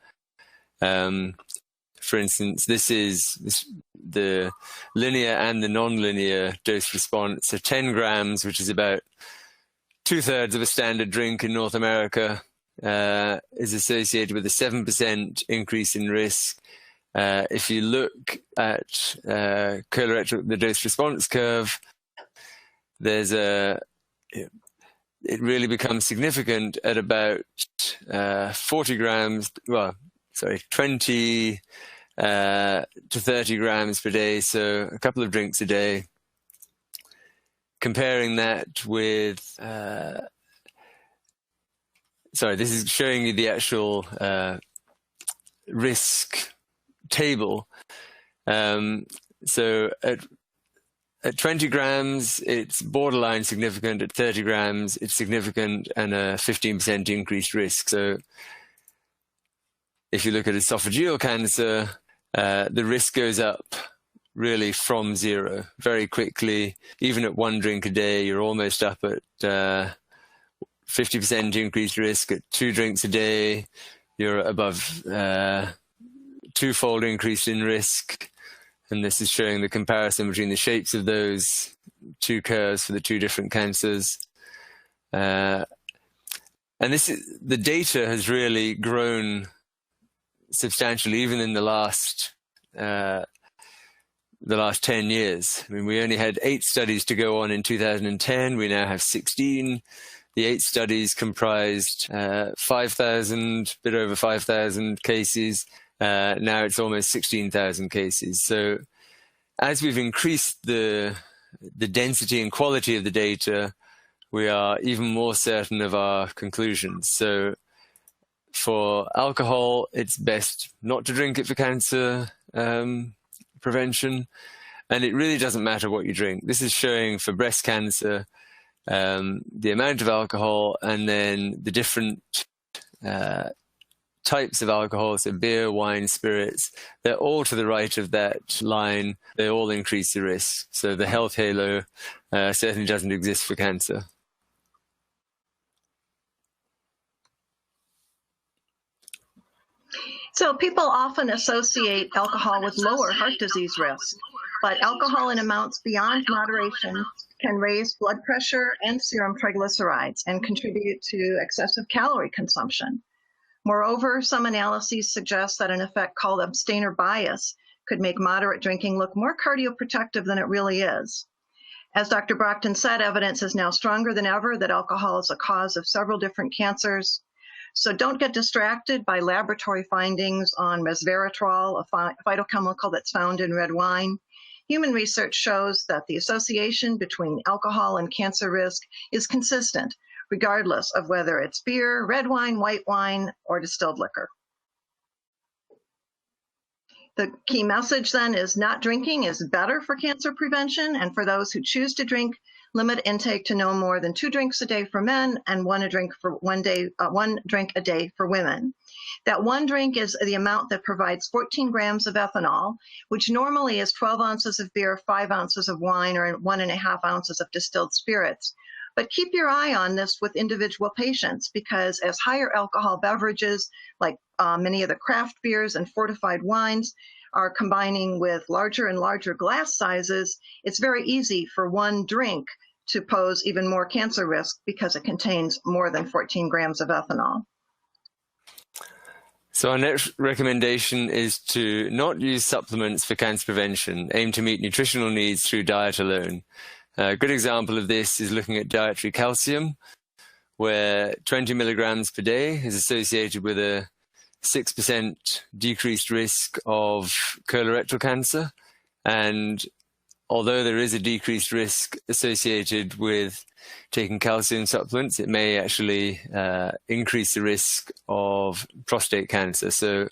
For instance, this is the linear and the non-linear dose response. So 10 grams, which is about 2/3 of a standard drink in North America, is associated with a 7% increase in risk. If you look at the dose response curve, it really becomes significant at about 40 grams, 20 to 30 grams per day, so a couple of drinks a day. Comparing that with, this is showing you the actual risk table. So at 20 grams, it's borderline significant. At 30 grams, it's significant and a 15% increased risk. So if you look at esophageal cancer, the risk goes up really from 0 very quickly. Even at 1 drink a day, you're almost up at 50% increased risk. At 2 drinks a day, you're above 2-fold increase in risk. And this is showing the comparison between the shapes of those 2 curves for the 2 different cancers. And the data has really grown substantially, even in the last 10 years. I mean, we only had 8 studies to go on in 2010. We now have 16. The 8 studies comprised 5,000, bit over 5,000 cases. Now it's almost 16,000 cases. So as we've increased the density and quality of the data, we are even more certain of our conclusions. So for alcohol, it's best not to drink it for cancer prevention. And it really doesn't matter what you drink. This is showing for breast cancer the amount of alcohol, and then the different types of alcohol, so beer, wine, spirits. They're all to the right of that line. They all increase the risk. So the health halo certainly doesn't exist for cancer. So people often associate alcohol with lower heart disease risk, but alcohol in amounts beyond moderation can raise blood pressure and serum triglycerides and contribute to excessive calorie consumption. Moreover, some analyses suggest that an effect called abstainer bias could make moderate drinking look more cardioprotective than it really is. As Dr. Brockton said, evidence is now stronger than ever that alcohol is a cause of several different cancers. So don't get distracted by laboratory findings on resveratrol, a phytochemical that's found in red wine. Human research shows that the association between alcohol and cancer risk is consistent, regardless of whether it's beer, red wine, white wine, or distilled liquor. The key message then is not drinking is better for cancer prevention, and for those who choose to drink, limit intake to no more than 2 drinks a day for men and one drink a day for women. That 1 drink is the amount that provides 14 grams of ethanol, which normally is 12 ounces of beer, 5 ounces of wine, or 1.5 ounces of distilled spirits. But keep your eye on this with individual patients, because as higher alcohol beverages, like many of the craft beers and fortified wines, are combining with larger and larger glass sizes, it's very easy for 1 drink to pose even more cancer risk because it contains more than 14 grams of ethanol. So our next recommendation is to not use supplements for cancer prevention. Aim to meet nutritional needs through diet alone. A good example of this is looking at dietary calcium, where 20 milligrams per day is associated with a 6% decreased risk of colorectal cancer. And although there is a decreased risk associated with taking calcium supplements, it may actually increase the risk of prostate cancer. So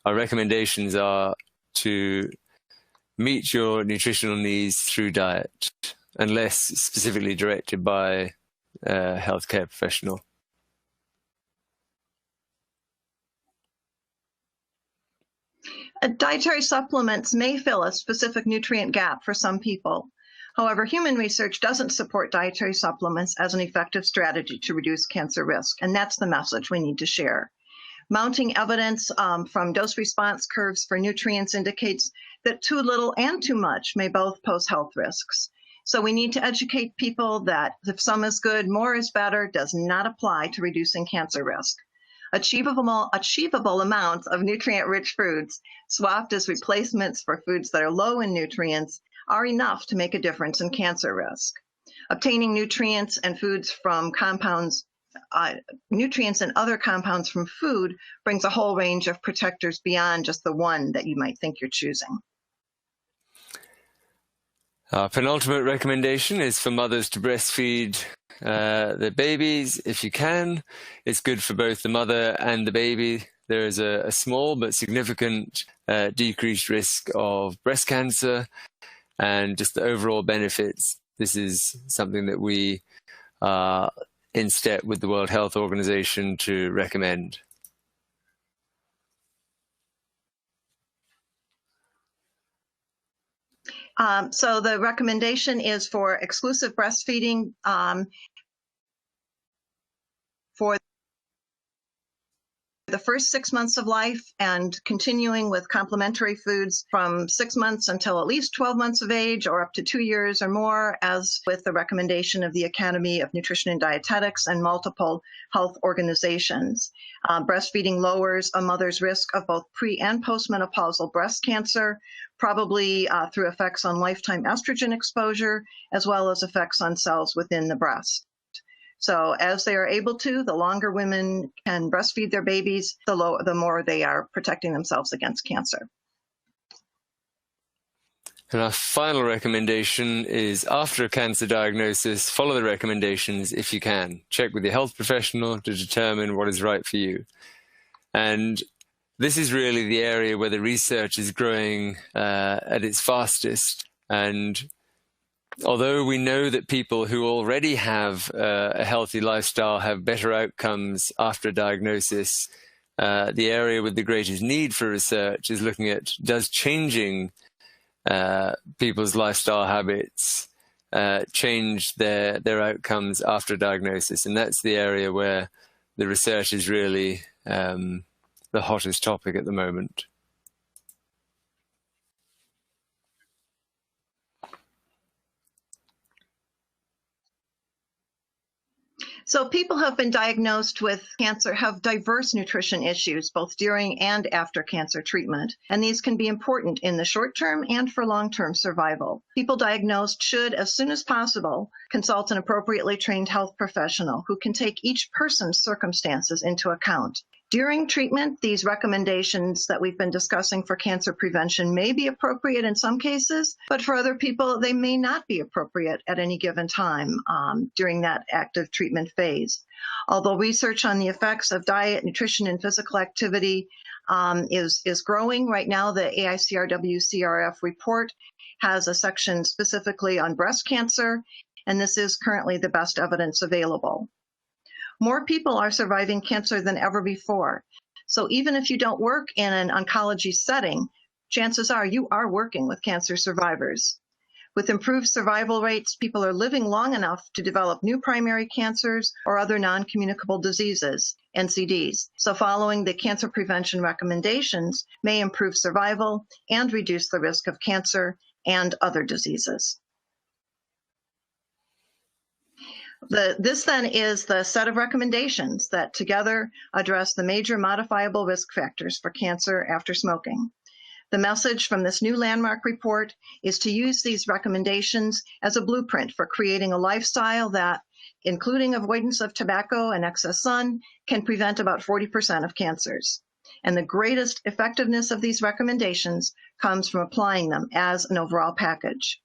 our recommendations are to meet your nutritional needs through diet, unless specifically directed by a healthcare professional. Dietary supplements may fill a specific nutrient gap for some people. However, human research doesn't support dietary supplements as an effective strategy to reduce cancer risk, and that's the message we need to share. Mounting evidence from dose response curves for nutrients indicates that too little and too much may both pose health risks. So we need to educate people that if some is good, more is better does not apply to reducing cancer risk. Achievable amounts of nutrient-rich foods swapped as replacements for foods that are low in nutrients are enough to make a difference in cancer risk. Obtaining nutrients and foods from compounds, nutrients and other compounds from food brings a whole range of protectors beyond just the one that you might think you're choosing. Our penultimate recommendation is for mothers to breastfeed their babies if you can. It's good for both the mother and the baby. There is a small but significant decreased risk of breast cancer, and just the overall benefits. This is something that we are in step with the World Health Organization to recommend. So the recommendation is for exclusive breastfeeding for the first 6 months of life, and continuing with complementary foods from 6 months until at least 12 months of age, or up to 2 years or more, as with the recommendation of the Academy of Nutrition and Dietetics and multiple health organizations. Breastfeeding lowers a mother's risk of both pre- and postmenopausal breast cancer, probably through effects on lifetime estrogen exposure, as well as effects on cells within the breast. So as they are able to, the longer women can breastfeed their babies, the more they are protecting themselves against cancer. And our final recommendation is, after a cancer diagnosis, follow the recommendations if you can. Check with your health professional to determine what is right for you. And this is really the area where the research is growing at its fastest. And although we know that people who already have a healthy lifestyle have better outcomes after a diagnosis, the area with the greatest need for research is looking at, does changing people's lifestyle habits change their outcomes after a diagnosis? And that's the area where the research is really the hottest topic at the moment. So people who have been diagnosed with cancer have diverse nutrition issues, both during and after cancer treatment, and these can be important in the short term and for long-term survival. People diagnosed should, as soon as possible, consult an appropriately trained health professional who can take each person's circumstances into account. During treatment, these recommendations that we've been discussing for cancer prevention may be appropriate in some cases, but for other people, they may not be appropriate at any given time during that active treatment phase. Although research on the effects of diet, nutrition, and physical activity is growing, right now the AICRW-CRF report has a section specifically on breast cancer, and this is currently the best evidence available. More people are surviving cancer than ever before. So even if you don't work in an oncology setting, chances are you are working with cancer survivors. With improved survival rates, people are living long enough to develop new primary cancers or other non-communicable diseases, NCDs. So following the cancer prevention recommendations may improve survival and reduce the risk of cancer and other diseases. This then is the set of recommendations that together address the major modifiable risk factors for cancer after smoking. The message from this new landmark report is to use these recommendations as a blueprint for creating a lifestyle that, including avoidance of tobacco and excess sun, can prevent about 40% of cancers. And the greatest effectiveness of these recommendations comes from applying them as an overall package.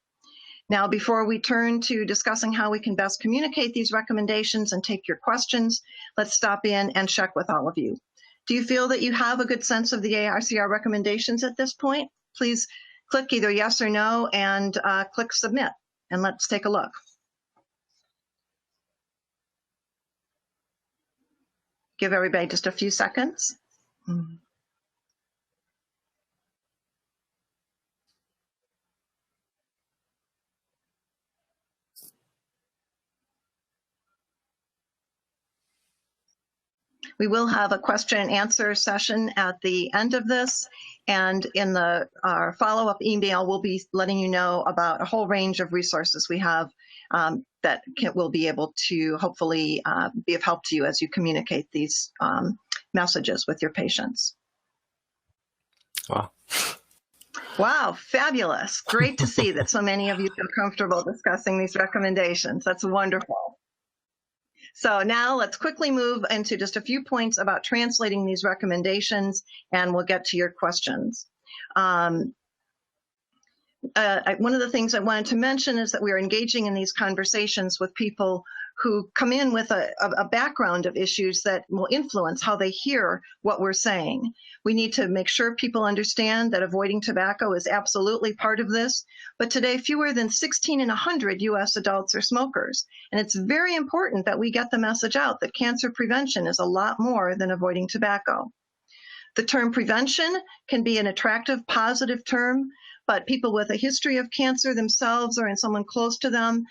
Now, before we turn to discussing how we can best communicate these recommendations and take your questions, let's stop in and check with all of you. Do you feel that you have a good sense of the AICR recommendations at this point? Please click either yes or no and click submit, and let's take a look. Give everybody just a few seconds. We will have a question and answer session at the end of this, and in our follow-up email, we'll be letting you know about a whole range of resources we have that will be able to hopefully be of help to you as you communicate these messages with your patients. Wow. Wow, fabulous. Great to see that so many of you feel comfortable discussing these recommendations. That's wonderful. So now let's quickly move into just a few points about translating these recommendations, and we'll get to your questions. One of the things I wanted to mention is that we are engaging in these conversations with people who come in with a background of issues that will influence how they hear what we're saying. We need to make sure people understand that avoiding tobacco is absolutely part of this, but today fewer than 16 in 100 U.S. adults are smokers, and it's very important that we get the message out that cancer prevention is a lot more than avoiding tobacco. The term prevention can be an attractive, positive term, but people with a history of cancer themselves or in someone close to them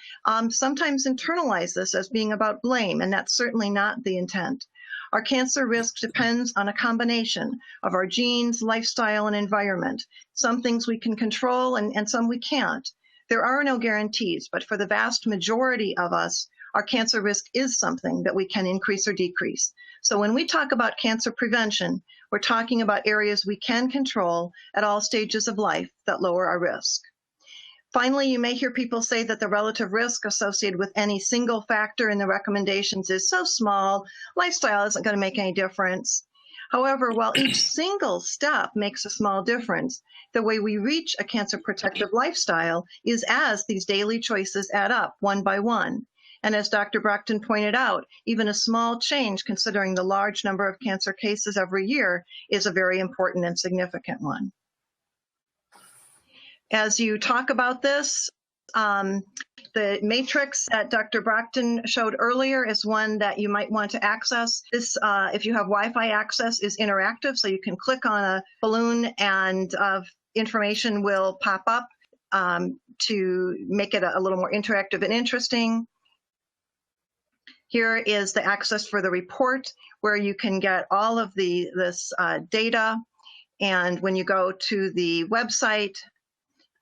sometimes internalize this as being about blame, and that's certainly not the intent. Our cancer risk depends on a combination of our genes, lifestyle, and environment. Some things we can control and some we can't. There are no guarantees, but for the vast majority of us, our cancer risk is something that we can increase or decrease. So when we talk about cancer prevention, we're talking about areas we can control at all stages of life that lower our risk. Finally, you may hear people say that the relative risk associated with any single factor in the recommendations is so small, lifestyle isn't going to make any difference. However, while each single step makes a small difference, the way we reach a cancer protective lifestyle is as these daily choices add up one by one. And as Dr. Brockton pointed out, even a small change, considering the large number of cancer cases every year, is a very important and significant one. As you talk about this, the matrix that Dr. Brockton showed earlier is one that you might want to access. This, if you have Wi-Fi access, is interactive, so you can click on a balloon and information will pop up to make it a little more interactive and interesting. Here is the access for the report, where you can get all of this data. And when you go to the website,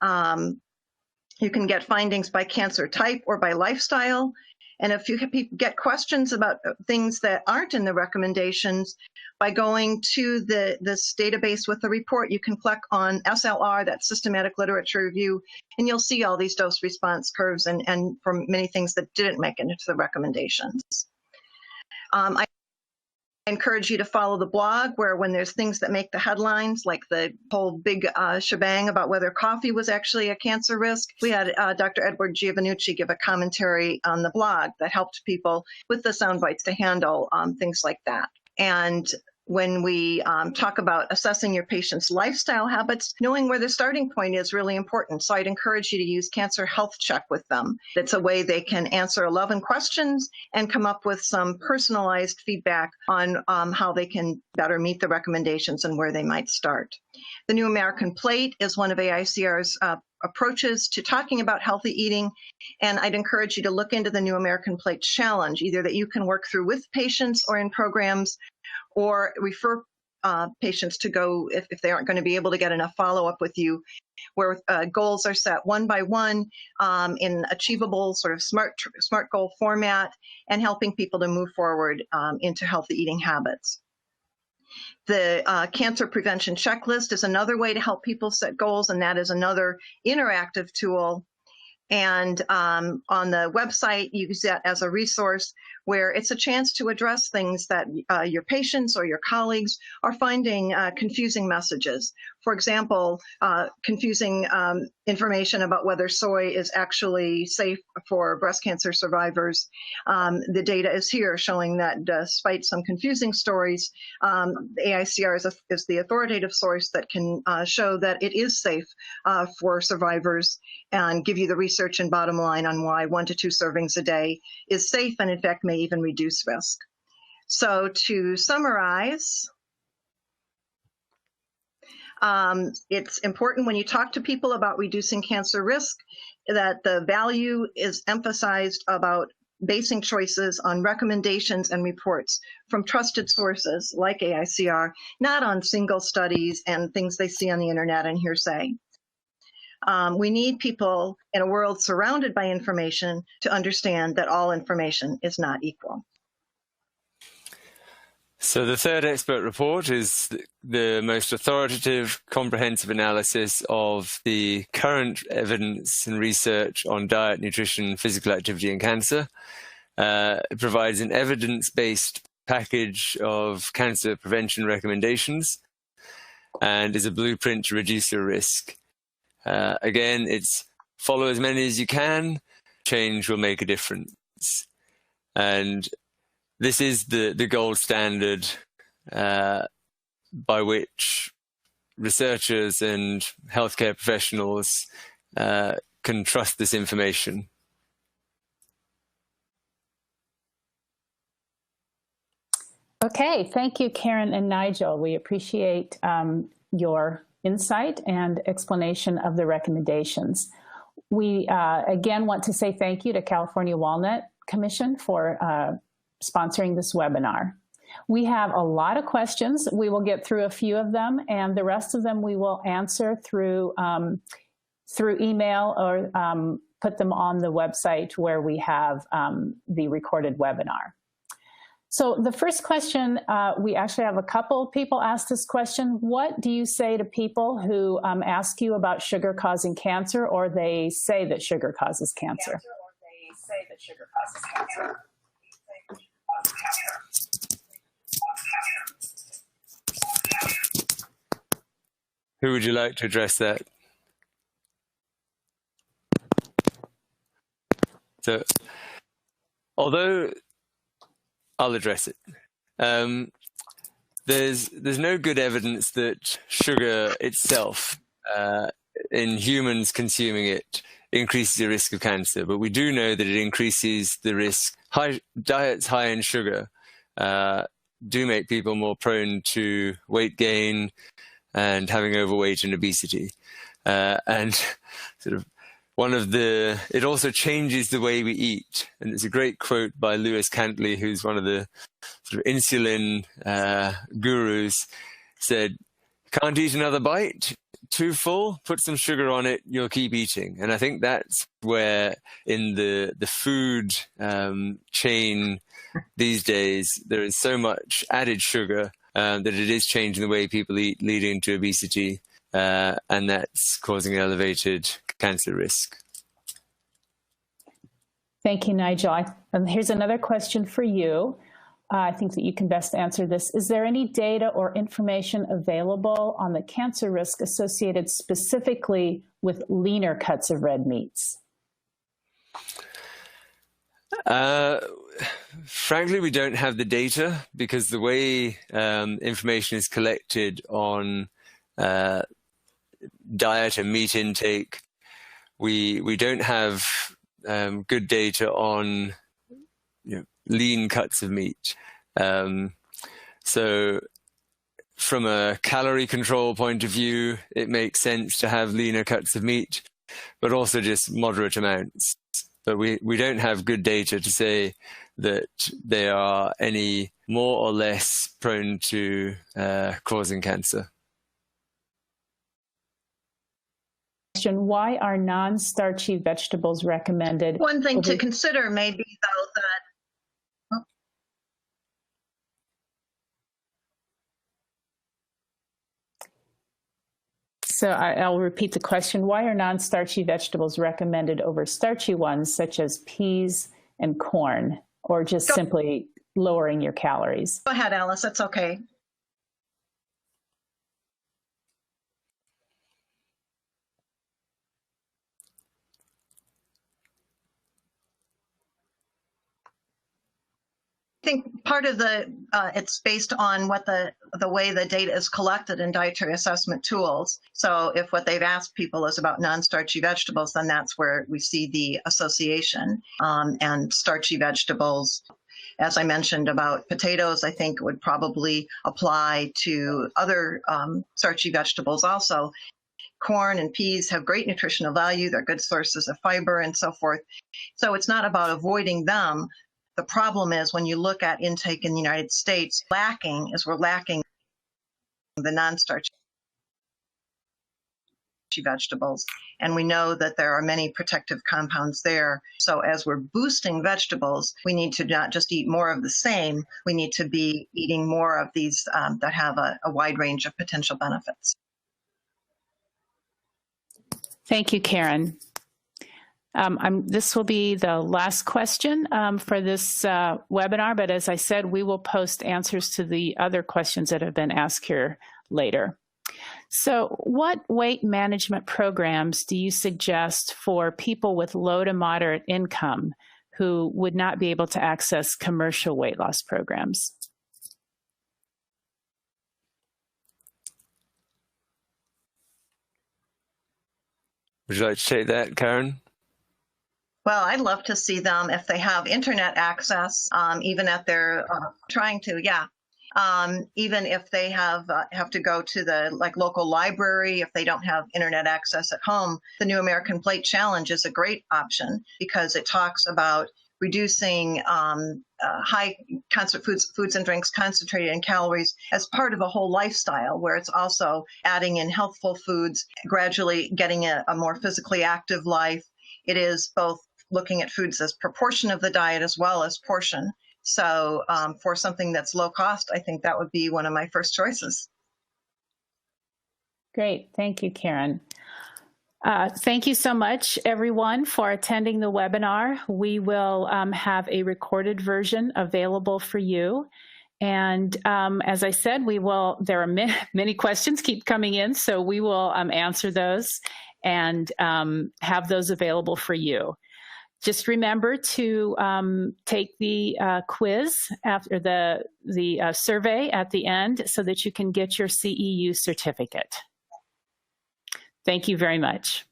you can get findings by cancer type or by lifestyle. And if you get questions about things that aren't in the recommendations, by going to this database with the report, you can click on SLR, that Systematic Literature Review, and you'll see all these dose response curves and from many things that didn't make it into the recommendations. I encourage you to follow the blog, where when there's things that make the headlines, like the whole big shebang about whether coffee was actually a cancer risk, we had Dr. Edward Giovannucci give a commentary on the blog that helped people with the sound bites to handle things like that. And when we talk about assessing your patient's lifestyle habits, knowing where the starting point is really important. So I'd encourage you to use Cancer Health Check with them. It's a way they can answer 11 questions and come up with some personalized feedback on how they can better meet the recommendations and where they might start. The New American Plate is one of AICR's approaches to talking about healthy eating. And I'd encourage you to look into the New American Plate Challenge, either that you can work through with patients or in programs, or refer patients to go if they aren't going to be able to get enough follow-up with you, where goals are set one by one in achievable sort of SMART goal format, and helping people to move forward into healthy eating habits. The Cancer Prevention Checklist is another way to help people set goals, and that is another interactive tool. And on the website, you use that as a resource where it's a chance to address things that your patients or your colleagues are finding confusing messages. For example, confusing information about whether soy is actually safe for breast cancer survivors. The data is here showing that despite some confusing stories, AICR is the authoritative source that can show that it is safe for survivors and give you the research and bottom line on why 1 to 2 servings a day is safe and in fact may even reduce risk. So to summarize, it's important when you talk to people about reducing cancer risk that the value is emphasized about basing choices on recommendations and reports from trusted sources like AICR, not on single studies and things they see on the internet and hearsay. We need people in a world surrounded by information to understand that all information is not equal. So the third expert report is the most authoritative, comprehensive analysis of the current evidence and research on diet, nutrition, physical activity, and cancer. It provides an evidence-based package of cancer prevention recommendations and is a blueprint to reduce your risk. Again, it's follow as many as you can. Change will make a difference. And this is the gold standard by which researchers and healthcare professionals can trust this information. Okay, thank you, Karen and Nigel. We appreciate your insight and explanation of the recommendations. We again want to say thank you to California Walnut Commission for sponsoring this webinar. We have a lot of questions. We will get through a few of them, and the rest of them we will answer through email or put them on the website where we have the recorded webinar. So the first question, we actually have a couple people ask this question. What do you say to people who ask you about sugar causing cancer, or they say that sugar causes cancer? Who would you like to address that? So, although I'll address it. There's no good evidence that sugar itself, in humans consuming it, increases the risk of cancer, but we do know that it increases the risk. Diets high in sugar do make people more prone to weight gain and having overweight and obesity. And sort of it also changes the way we eat. And it's a great quote by Lewis Cantley, who's one of the sort of insulin gurus, said, "Can't eat another bite? too full, put some sugar on it, you'll keep eating. And I think that's where in the food chain these days, there is so much added sugar that it is changing the way people eat, leading to obesity, and that's causing elevated cancer risk. Thank you, Nigel. Here's another question for you. I think that you can best answer this. Is there any data or information available on the cancer risk associated specifically with leaner cuts of red meats? Frankly, we don't have the data because the way information is collected on diet and meat intake, we don't have good data on lean cuts of meat. So from a calorie control point of view, it makes sense to have leaner cuts of meat, but also just moderate amounts. But we don't have good data to say that they are any more or less prone to causing cancer. Why are non-starchy vegetables recommended? One thing to consider may be, though, that So I'll repeat the question. Why are non-starchy vegetables recommended over starchy ones, such as peas and corn, or just simply lowering your calories? Go ahead, Alice. That's okay. I think part of it's based on what the way the data is collected in dietary assessment tools. So if what they've asked people is about non-starchy vegetables, then that's where we see the association. And starchy vegetables, as I mentioned about potatoes, I think would probably apply to other starchy vegetables also. Corn and peas have great nutritional value. They're good sources of fiber and so forth. So it's not about avoiding them. The problem is when you look at intake in the United States, we're lacking the non-starchy vegetables. And we know that there are many protective compounds there. So as we're boosting vegetables, we need to not just eat more of the same, we need to be eating more of these that have a wide range of potential benefits. Thank you, Karen. This will be the last question for this webinar, but as I said, we will post answers to the other questions that have been asked here later. So what weight management programs do you suggest for people with low to moderate income who would not be able to access commercial weight loss programs? Would you like to take that, Karen? Well, I'd love to see them if they have internet access, even at their even if they have to go to the local library, if they don't have internet access at home. The New American Plate Challenge is a great option because it talks about reducing high foods and drinks concentrated in calories as part of a whole lifestyle, where it's also adding in healthful foods, gradually getting a more physically active life. It is both looking at foods as proportion of the diet as well as portion. So for something that's low cost, I think that would be one of my first choices. Great. Thank you, Karen. Thank you so much, everyone, for attending the webinar. We will have a recorded version available for you. And as I said, there are many questions keep coming in, so we will answer those and have those available for you. Just remember to take the quiz after the survey at the end so that you can get your CEU certificate. Thank you very much.